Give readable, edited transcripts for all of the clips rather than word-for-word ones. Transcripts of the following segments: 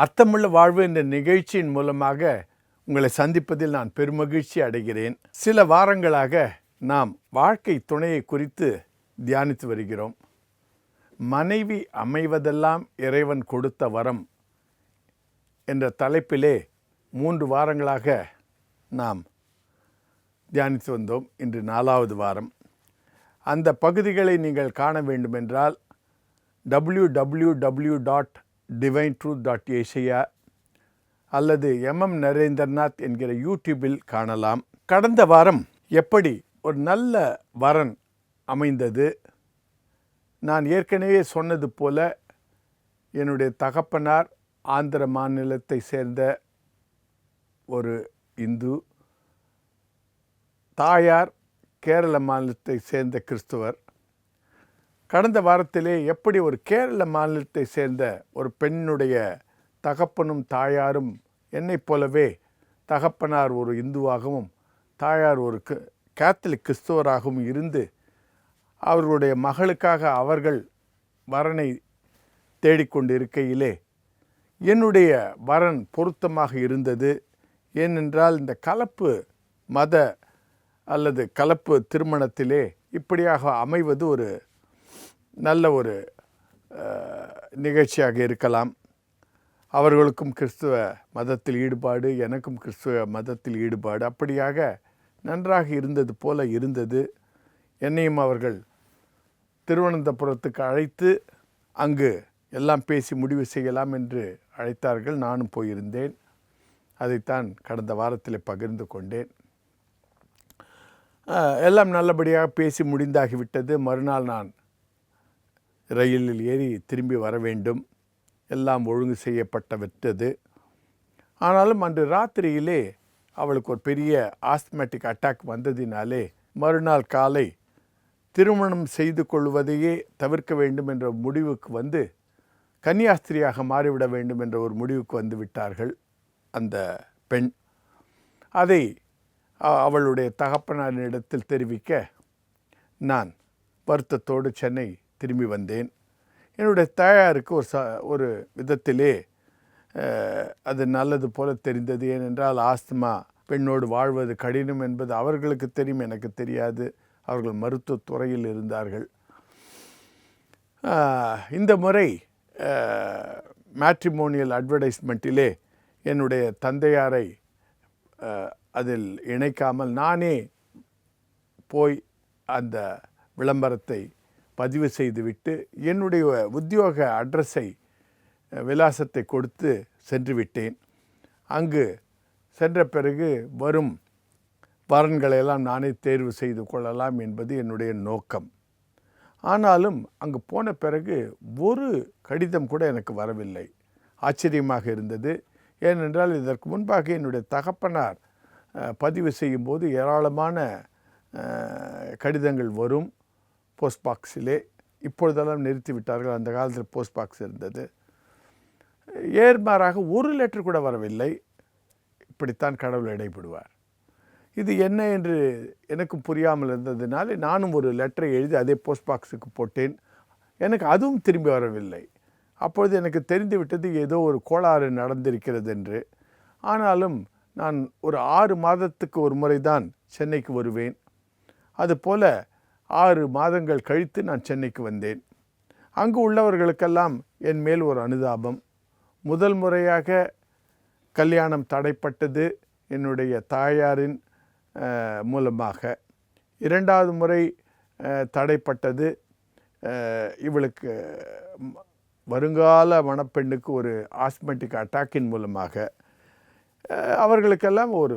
அர்த்தமுள்ள வாழ்வு என்ற நிகழ்ச்சியின் மூலமாக உங்களை சந்திப்பதில் நான் பெருமகிழ்ச்சி அடைகிறேன். சில வாரங்களாக நாம் வாழ்க்கை துணையை குறித்து தியானித்து வருகிறோம். மனைவி அமைவதெல்லாம் இறைவன் கொடுத்த வரம் என்ற தலைப்பிலே 3 வாரங்களாக நாம் தியானித்து வந்தோம். இன்று 4வது வாரம். அந்த பகுதிகளை நீங்கள் காண வேண்டுமென்றால் www.divinetruth.asia அல்லது நரேந்திரநாத் என்கிற யூடியூபில் காணலாம். கடந்த வாரம் எப்படி ஒரு நல்ல வரன் அமைந்தது. நான் ஏற்கனவே சொன்னது போல என்னுடைய தகப்பனார் ஆந்திர மாநிலத்தை சேர்ந்த ஒரு இந்து, தாயார் கேரள மாநிலத்தை சேர்ந்த கிறிஸ்துவர். கடந்த வாரத்திலே எப்படி ஒரு கேரள மாநிலத்தை சேர்ந்த ஒரு பெண்ணுடைய தகப்பனும் தாயாரும் என்னைப் போலவே தகப்பனார் ஒரு இந்துவாகவும் தாயார் ஒரு கேத்தலிக் கிறிஸ்துவராகவும் இருந்து அவர்களுடைய மகளுக்காக அவர்கள் வரனை தேடிக்கொண்டு இருக்கையிலே என்னுடைய வரன் பொருத்தமாக இருந்தது. ஏனென்றால் இந்த கலப்பு மத அல்லது கலப்பு திருமணத்திலே இப்படியாக அமைவது ஒரு நல்ல ஒரு நிகழ்ச்சியாக இருக்கலாம். அவர்களுக்கும் கிறிஸ்துவ மதத்தில் ஈடுபாடு, எனக்கும் கிறிஸ்துவ மதத்தில் ஈடுபாடு, அப்படியாக நன்றாக இருந்தது போல இருந்தது. என்னையும் அவர்கள் திருவனந்தபுரத்துக்கு அழைத்து அங்கு எல்லாம் பேசி முடிவு செய்யலாம் என்று அழைத்தார்கள். நானும் போயிருந்தேன். அதைத்தான் கடந்த வாரத்தில் பகிர்ந்து கொண்டேன். எல்லாம் நல்லபடியாக பேசி முடிந்தாகிவிட்டது. மறுநாள் நான் ரயிலில் ஏறி திரும்பி வர வேண்டும். எல்லாம் ஒழுங்கு செய்யப்பட்ட விட்டது. ஆனாலும் அன்று ராத்திரியிலே அவளுக்கு ஒரு பெரிய ஆஸ்துமேட்டிக் அட்டாக் வந்ததினாலே மறுநாள் காலை திருமணம் செய்து கொள்வதையே தவிர்க்க வேண்டும் என்ற முடிவுக்கு வந்து கன்னியாஸ்திரியாக மாறிவிட வேண்டும் என்ற ஒரு முடிவுக்கு வந்து விட்டார்கள் அந்த பெண். அதை அவளுடைய தகப்பனாரிடத்தில் தெரிவிக்க நான் வருத்தத்தோடு சென்னை திரும்பி வந்தேன். என்னுடைய தாயாருக்கு ஒரு விதத்திலே அது நல்லது போல தெரிந்தது. ஏனென்றால் ஆஸ்துமா பெண்ணோடு வாழ்வது கடினம் என்பது அவர்களுக்கு தெரியும், எனக்கு தெரியாது. அவர்கள் மருத்துவத்துறையில் இருந்தார்கள். இந்த முறை மேட்ரிமோனியல் அட்வர்டைஸ்மெண்ட்டிலே என்னுடைய தந்தையாரை அதில் இணைக்காமல் நானே போய் அந்த விளம்பரத்தை பதிவு செய்துவிட்டு என்னுடைய உத்தியோக அட்ரஸை விலாசத்தை கொடுத்து சென்று விட்டேன். அங்கு சென்ற பிறகு வரும் வரன்களையெல்லாம் நானே தேர்வு செய்து கொள்ளலாம் என்பது என்னுடைய நோக்கம். ஆனாலும் அங்கு போன பிறகு ஒரு கடிதம் கூட எனக்கு வரவில்லை. ஆச்சரியமாக இருந்தது. ஏனென்றால் இதற்கு முன்பாக என்னுடைய தகப்பனார் பதிவு செய்யும்போது ஏராளமான கடிதங்கள் வரும் போஸ்ட் பாக்ஸிலே. இப்பொழுதெல்லாம் நிறுத்திவிட்டார்கள். அந்த காலத்தில் போஸ்ட் பாக்ஸ் இருந்தது. ஏர்மாறாக ஒரு லெட்டர் கூட வரவில்லை. இப்படித்தான் கடவுள் இடைப்படுவார். இது என்ன என்று எனக்கும் புரியாமல் இருந்ததினாலே நானும் ஒரு லெட்டரை எழுதி அதே போஸ்ட் பாக்ஸுக்கு போட்டேன். எனக்கு அதுவும் திரும்பி வரவில்லை. அப்பொழுது எனக்கு தெரிந்துவிட்டது ஏதோ ஒரு கோளாறு நடந்திருக்கிறது என்று. ஆனாலும் நான் ஒரு 6 மாதத்துக்கு ஒரு முறை தான் சென்னைக்கு வருவேன். அதுபோல் 6 மாதங்கள் கழித்து நான் சென்னைக்கு வந்தேன். அங்கு உள்ளவர்களுக்கெல்லாம் என் மேல் ஒரு அனுதாபம். முதல் முறையாக கல்யாணம் தடைப்பட்டது என்னுடைய தாயாரின் மூலமாக. 2வது முறை தடைப்பட்டது இவளுக்கு வருங்கால மணப்பெண்ணுக்கு ஒரு ஆஸ்துமேட்டிக் அட்டாக்கின் மூலமாக. அவர்களுக்கெல்லாம் ஒரு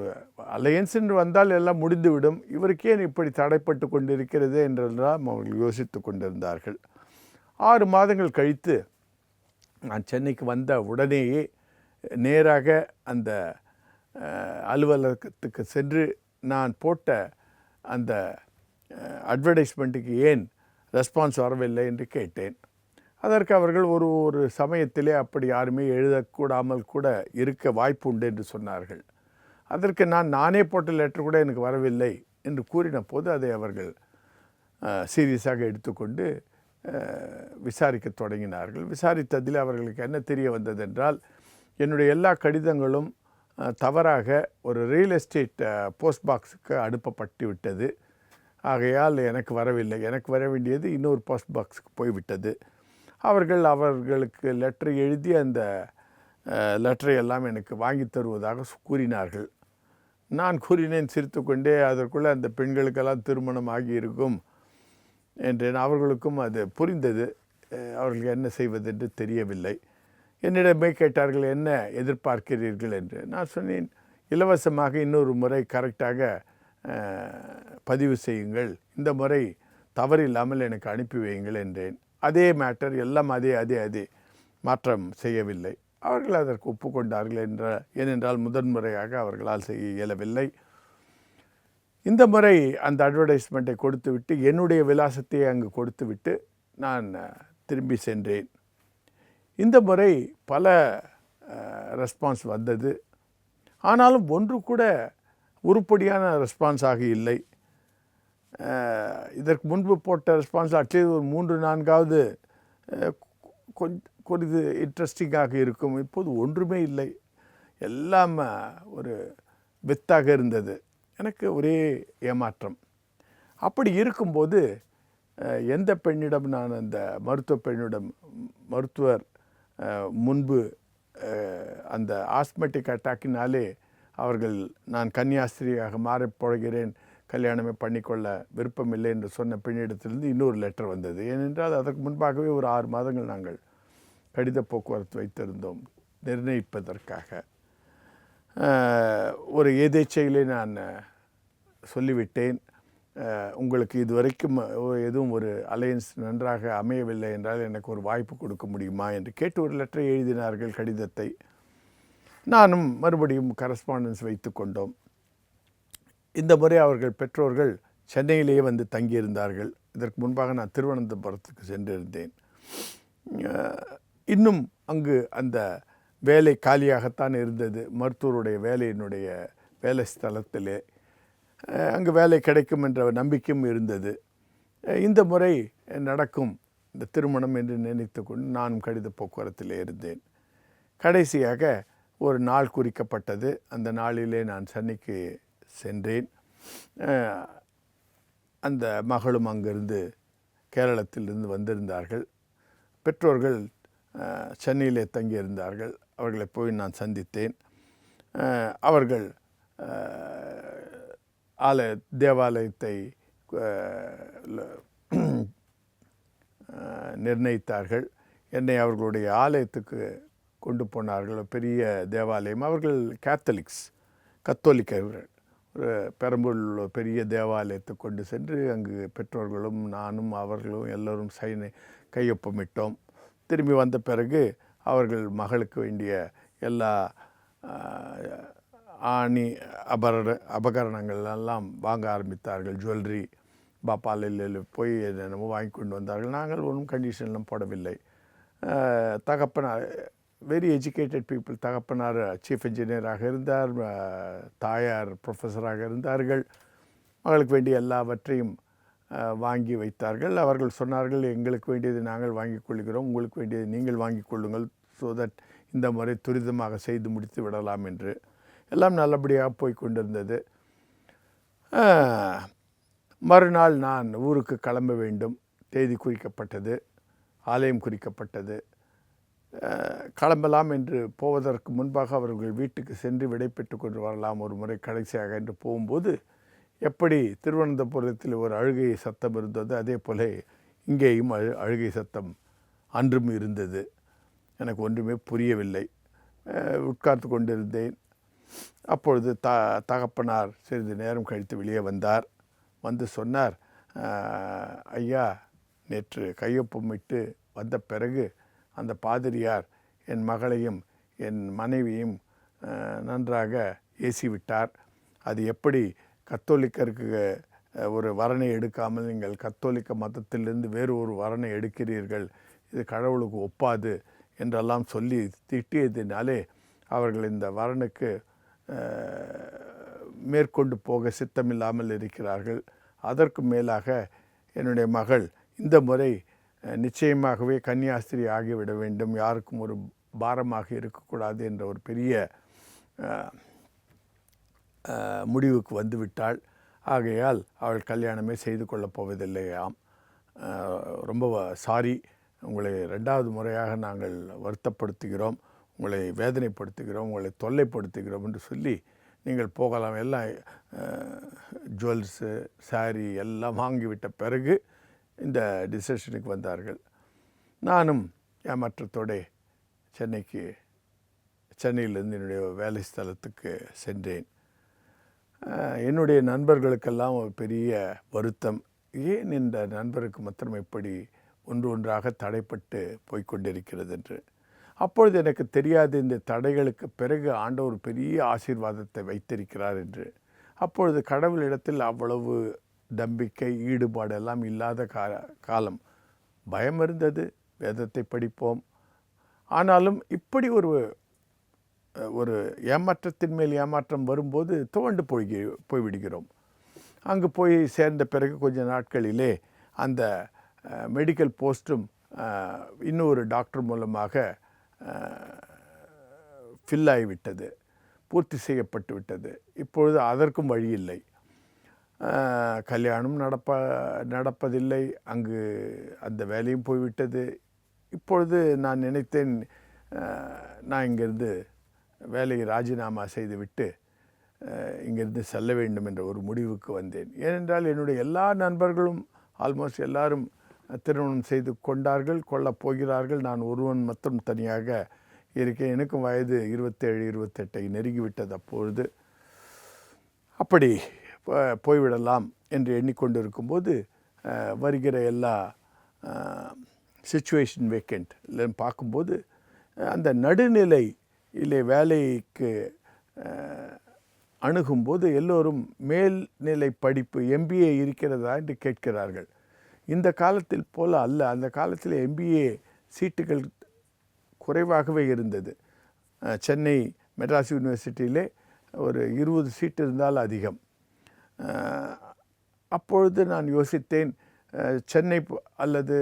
அலையன்ஸ் என்று வந்தால் எல்லாம் முடிந்துவிடும், இவருக்கு ஏன் இப்படி தடைப்பட்டு கொண்டிருக்கிறது என்றெல்லாம் அவர்கள் யோசித்து கொண்டிருந்தார்கள். 6 மாதங்கள் கழித்து நான் சென்னைக்கு வந்த உடனேயே நேராக அந்த அலுவலகத்துக்கு சென்று நான் போட்ட அந்த அட்வர்டைஸ்மெண்ட்டுக்கு ஏன் ரெஸ்பான்ஸ் வரவில்லை என்று கேட்டேன். அதற்கு அவர்கள் ஒரு சமயத்திலே அப்படி யாருமே எழுதக்கூடாமல் கூட இருக்க வாய்ப்பு உண்டு என்று சொன்னார்கள். அதற்கு நானே போட்ட லெட்டர் கூட எனக்கு வரவில்லை என்று கூறின போது அதை அவர்கள் சீரியஸாக எடுத்துக்கொண்டு விசாரிக்க தொடங்கினார்கள். விசாரித்ததில் அவர்களுக்கு என்ன தெரிய வந்ததென்றால், என்னுடைய எல்லா கடிதங்களும் தவறாக ஒரு ரியல் எஸ்டேட் போஸ்ட் பாக்ஸுக்கு அனுப்பப்பட்டு விட்டது. ஆகையால் எனக்கு வரவில்லை. எனக்கு வர வேண்டியது இன்னொரு போஸ்ட் பாக்ஸுக்கு போய்விட்டது. அவர்களுக்கு லெட்டர் எழுதி அந்த லெட்டரை எல்லாம் எனக்கு வாங்கி தருவதாக கூறினார்கள். நான் கூறினேன் சிரித்துக்கொண்டே, அதற்குள்ளே அந்த பெண்களுக்கெல்லாம் திருமணம் ஆகியிருக்கும் என்றேன். அவர்களுக்கும் அது புரிந்தது. அவர்களுக்கு என்ன செய்வது என்று தெரியவில்லை. என்னிடமே கேட்டார்கள், என்ன எதிர்பார்க்கிறீர்கள் என்று. நான் சொன்னேன், இலவசமாக இன்னொரு முறை கரெக்டாக பதிவு செய்யுங்கள், இந்த முறை தவறில்லாமல் எனக்கு அனுப்பி வையுங்கள் என்றேன். அதே மேட்டர் எல்லாம் அதே மாற்றம் செய்யவில்லை. அவர்கள் அதற்கு ஒப்புக்கொண்டார்கள் ஏனென்றால் முதன்முறையாக அவர்களால் செய்ய இயலவில்லை. இந்த முறை அந்த அட்வர்டைஸ்மெண்ட்டை கொடுத்துவிட்டு என்னுடைய விலாசத்தை அங்கு கொடுத்துவிட்டு நான் திரும்பி சென்றேன். இந்த முறை பல ரெஸ்பான்ஸ் வந்தது. ஆனாலும் ஒன்று கூட உருப்படியான ரெஸ்பான்ஸாக இல்லை. இதற்கு முன்பு போட்ட ரெஸ்பான்ஸ் அட்லீஸ்ட் ஒரு 3-4 கொஞ்சம் இன்ட்ரெஸ்டிங்காக இருக்கும். இப்போது ஒன்றுமே இல்லை. எல்லாம் ஒரு வித்தாக இருந்தது. எனக்கு ஒரே ஏமாற்றம். அப்படி இருக்கும்போது எந்த பெண்ணிடம் நான் அந்த மருத்துவர் முன்பு அந்த ஆஸ்மெட்டிக் அட்டாக்கினாலே அவர்கள் நான் கன்னியாஸ்திரியாக மாறப்போகிறேன், கல்யாணமே பண்ணிக்கொள்ள விருப்பமில்லை என்று சொன்ன பெண்ணிடத்திலிருந்து இன்னொரு லெட்டர் வந்தது. ஏனென்றால் அதற்கு முன்பாகவே ஒரு 6 மாதங்கள் நாங்கள் கடித போக்குவரத்து வைத்திருந்தோம் நிர்ணயிப்பதற்காக. ஒரு எதேச்சையிலே நான் சொல்லிவிட்டேன், உங்களுக்கு இதுவரைக்கும் எதுவும் ஒரு அலையன்ஸ் நன்றாக அமையவில்லை என்றால் எனக்கு ஒரு வாய்ப்பு கொடுக்க முடியுமா என்று கேட்டு ஒரு லெட்டரை எழுதினார்கள், கடிதத்தை. நானும் மறுபடியும் கரஸ்பாண்டன்ஸ் வைத்து கொண்டோம். இந்த முறை அவர்கள் பெற்றோர்கள் சென்னையிலேயே வந்து தங்கியிருந்தார்கள். இதற்கு முன்பாக நான் திருவனந்தபுரத்துக்கு சென்றிருந்தேன். இன்னும் அங்கு அந்த வேலை காலியாகத்தான் இருந்தது. மருத்துவருடைய வேலையினுடைய வேலை ஸ்தலத்திலே அங்கு வேலை கிடைக்கும் என்ற நம்பிக்கையும் இருந்தது. இந்த முறை நடக்கும் இந்த திருமணம் என்று நினைத்து கொண்டு நானும் கடித போக்குவரத்திலே இருந்தேன். கடைசியாக ஒரு நாள் குறிக்கப்பட்டது. அந்த நாளிலே நான் சென்னைக்கு சென்றேன். அந்த மகளும் அங்கிருந்து கேரளத்திலிருந்து வந்திருந்தார்கள். பெற்றோர்கள் சென்னையிலே தங்கியிருந்தார்கள். அவர்களை போய் நான் சந்தித்தேன். அவர்கள் தேவாலயத்தை நிர்ணயித்தார்கள். என்னை அவர்களுடைய ஆலயத்துக்கு கொண்டு போனார்கள். பெரிய தேவாலயம். அவர்கள் கத்தோலிக்கர்கள். ஒரு பெரம்பூரில் பெரிய தேவாலயத்தை கொண்டு சென்று அங்கு பெற்றோர்களும் நானும் அவர்களும் எல்லோரும் கையொப்பமிட்டோம். திரும்பி வந்த பிறகு அவர்கள் மகளுக்கு வேண்டிய எல்லா ஆணி அபகரணங்கள் எல்லாம் வாங்க ஆரம்பித்தார்கள். ஜுவல்லரி பாப்பாலில் போய் என்னென்னமோ வாங்கி கொண்டு வந்தார்கள். நாங்கள் ஒன்றும் கண்டிஷன்லாம் போடவில்லை. தகப்பனார் வெரி எஜுகேட்டட் பீப்புள். தகப்பனார் சீஃப் இன்ஜினியராக இருந்தார், தாயார் ப்ரொஃபஸராக இருந்தார்கள். மகளுக்கு வேண்டிய எல்லாவற்றையும் வாங்கி வைத்தார்கள். அவர்கள் சொன்னார்கள், எங்களுக்கு வேண்டியது நாங்கள் வாங்கிக் கொள்கிறோம், உங்களுக்கு வேண்டியது நீங்கள் வாங்கிக் கொள்ளுங்கள், ஸோ தட் இந்த முறை துரிதமாக செய்து முடித்து விடலாம் என்று. எல்லாம் நல்லபடியாக போய் கொண்டிருந்தது. மறுநாள் நான் ஊருக்கு கிளம்ப வேண்டும். தேதி குறிக்கப்பட்டது, ஆலயம் குறிக்கப்பட்டது. கிளம்பலாம் என்று போவதற்கு முன்பாக அவர்கள் வீட்டுக்கு சென்று விடை பெற்று கொண்டு வரலாம் ஒரு முறை கடைசியாக என்று போகும்போது, எப்படி திருவனந்தபுரத்தில் ஒரு அழுகை சத்தம் இருந்தது, அதே போல இங்கேயும் அழுகை சத்தம் அன்றும் இருந்தது. எனக்கு ஒன்றுமே புரியவில்லை. உட்கார்ந்து கொண்டிருந்தேன். அப்பொழுது தகப்பனார் சிறிது நேரம் கழித்து வெளியே வந்தார். வந்து சொன்னார், ஐயா, நேற்று கையொப்பமிட்டு வந்த பிறகு அந்த பாதிரியார் என் மகளையும் என் மனைவியும் நன்றாக ஏசிவிட்டார். அது எப்படி கத்தோலிக்கருக்கு ஒரு வரனை எடுக்காமல் நீங்கள் கத்தோலிக்க மதத்திலிருந்து வேறு ஒரு வரனை எடுக்கிறீர்கள், இது கடவுளுக்கு ஒப்பாது என்றெல்லாம் சொல்லி திட்டியதினாலே அவர்கள் இந்த வரனுக்கு மேற்கொண்டு போக சித்தமில்லாமல் இருக்கிறார்கள். அதற்கு மேலாக என்னுடைய மகள் இந்த முறை நிச்சயமாகவே கன்னியாஸ்திரி ஆகிவிட வேண்டும், யாருக்கும் ஒரு பாரமாக இருக்கக்கூடாது என்ற ஒரு பெரிய முடிவுக்கு வந்துவிட்டாள். ஆகையால் அவள் கல்யாணமே செய்து கொள்ளப் போவதில்லையாம். ரொம்ப சாரி, உங்களை 2வது முறையாக நாங்கள் வருத்தப்படுத்துகிறோம், உங்களை வேதனைப்படுத்துகிறோம், உங்களை தொல்லைப்படுத்துகிறோம் என்று சொல்லி நீங்கள் போகலாம். எல்லாம் ஜுவல்ஸு, சாரி எல்லாம் வாங்கிவிட்ட பிறகு இந்த டிசிஷனுக்கு வந்தார்கள். நானும் ஏமாற்றத்தோடு சென்னையிலிருந்து என்னுடைய வேலை ஸ்தலத்துக்கு சென்றேன். என்னுடைய நண்பர்களுக்கெல்லாம் ஒரு பெரிய வருத்தம். ஏன் இந்த நண்பருக்கு மாத்திரம் இப்படி ஒன்றாக தடைப்பட்டு போய்கொண்டிருக்கிறது என்று. அப்பொழுது எனக்கு தெரியாது இந்த தடைகளுக்கு பிறகு ஆண்டவர் பெரிய ஆசீர்வாதத்தை வைத்திருக்கிறார் என்று. அப்பொழுது கடவுளிடத்தில் அவ்வளவு நம்பிக்கை, ஈடுபாடு எல்லாம் இல்லாத காலம். பயம் இருந்தது, வேதத்தை படிப்போம். ஆனாலும் இப்படி ஒரு ஏமாற்றத்தின் மேல் ஏமாற்றம் வரும்போது துவண்டு போய்விடுகிறோம். அங்கு போய் சேர்ந்த பிறகு கொஞ்ச நாட்களிலே அந்த மெடிக்கல் போஸ்ட்டும் இன்னொரு டாக்டர் மூலமாக ஃபில் ஆகிவிட்டது, பூர்த்தி செய்யப்பட்டு விட்டது. இப்பொழுது அதற்கும் வழி இல்லை. கல்யாணம் நடப்பதில்லை. அங்கு அந்த வேலையும் போய்விட்டது. இப்பொழுது நான் நினைத்தேன், நான் இங்கிருந்து வேலையை ராஜினாமா செய்துவிட்டு இங்கிருந்து செல்ல வேண்டும் என்ற ஒரு முடிவுக்கு வந்தேன். ஏனென்றால் என்னுடைய எல்லா நண்பர்களும் ஆல்மோஸ்ட் எல்லாரும் திருமணம் செய்து கொள்ளப் போகிறார்கள். நான் ஒருவன் மட்டும் தனியாக இருக்கேன். எனக்கும் வயது 27, 28 நெருங்கிவிட்டது. அப்பொழுது அப்படி போய்விடலாம் என்று எண்ணிக்கொண்டிருக்கும்போது வருகிற எல்லா சிச்சுவேஷன் வேக்கண்ட் பார்க்கும்போது அந்த நடுநிலையிலே வேலைக்கு அணுகும்போது எல்லோரும் மேல்நிலை படிப்பு MBA இருக்கிறதா என்று கேட்கிறார்கள். இந்த காலத்தில் போல அல்ல. அந்த காலத்தில் MBA சீட்டுகள் குறைவாகவே இருந்தது. சென்னை மெட்ராஸ் யூனிவர்சிட்டியிலே ஒரு 20 சீட்டு இருந்தால் அதிகம். அப்பொழுது நான் யோசித்தேன், சென்னை அல்லது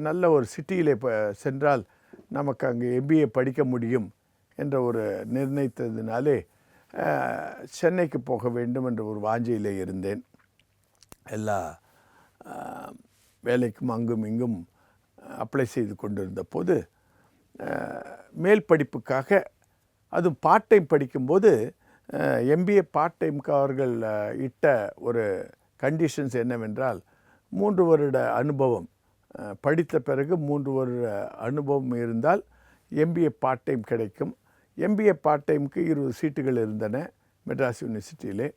நல்ல ஒரு சிட்டியிலே சென்றால் நமக்கு அங்கே MBA படிக்க முடியும் என்ற ஒரு நிர்ணயித்ததினாலே சென்னைக்கு போக வேண்டும் என்ற ஒரு வாஞ்சையிலே இருந்தேன். எல்லா வேலைக்கும் அங்கும் இங்கும் அப்ளை செய்து கொண்டிருந்த போது மேல் படிப்புக்காக, அதுவும் பார்ட் டைம் படிக்கும்போது MBA பார்ட் டைமுக்கு அவர்கள் இட்ட ஒரு கண்டிஷன்ஸ் என்னவென்றால் 3 வருட அனுபவம், படித்த பிறகு 3 வருட அனுபவம் இருந்தால் MBA பார்ட் டைம் கிடைக்கும். MBA பார்ட் டைமுக்கு 20 சீட்டுகள் இருந்தன மெட்ராஸ் யூனிவர்சிட்டியிலே.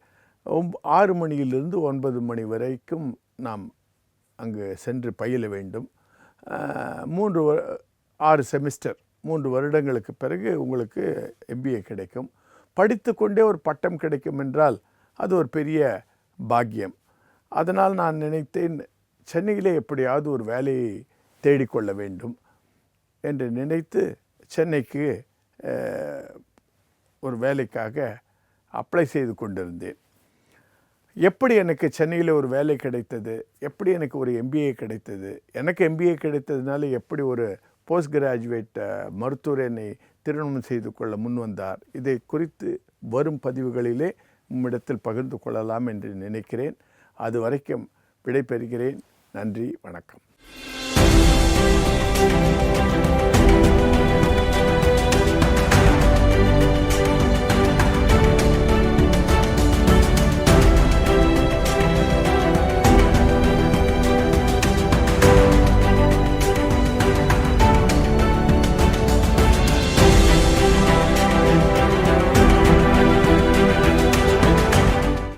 6 மணியிலிருந்து 9 மணி வரைக்கும் நாம் அங்கு சென்று பயில வேண்டும். 6 செமிஸ்டர், 3 வருடங்களுக்கு பிறகு உங்களுக்கு MBA கிடைக்கும். படித்து கொண்டே ஒரு பட்டம் கிடைக்கும் என்றால் அது ஒரு பெரிய பாக்கியம். அதனால் நான் நினைத்தேன், சென்னையிலே எப்படியாவது ஒரு வேலையை தேடிக்கொள்ள வேண்டும் என்று நினைத்து சென்னைக்கு ஒரு வேலைக்காக அப்ளை செய்து கொண்டிருந்தேன். எப்படி எனக்கு சென்னையில் ஒரு வேலை கிடைத்தது, எப்படி எனக்கு ஒரு MBA கிடைத்தது, எனக்கு MBA கிடைத்ததுனால எப்படி ஒரு போஸ்ட் கிராஜுவேட் மருத்துவர் என்னை திருமணம் செய்து கொள்ள முன் வந்தார், இதை குறித்து வரும் பதிவுகளிலே உம்மிடத்தில் பகிர்ந்து கொள்ளலாம் என்று நினைக்கிறேன். அது வரைக்கும் விடைபெறுகிறேன். நன்றி, வணக்கம்.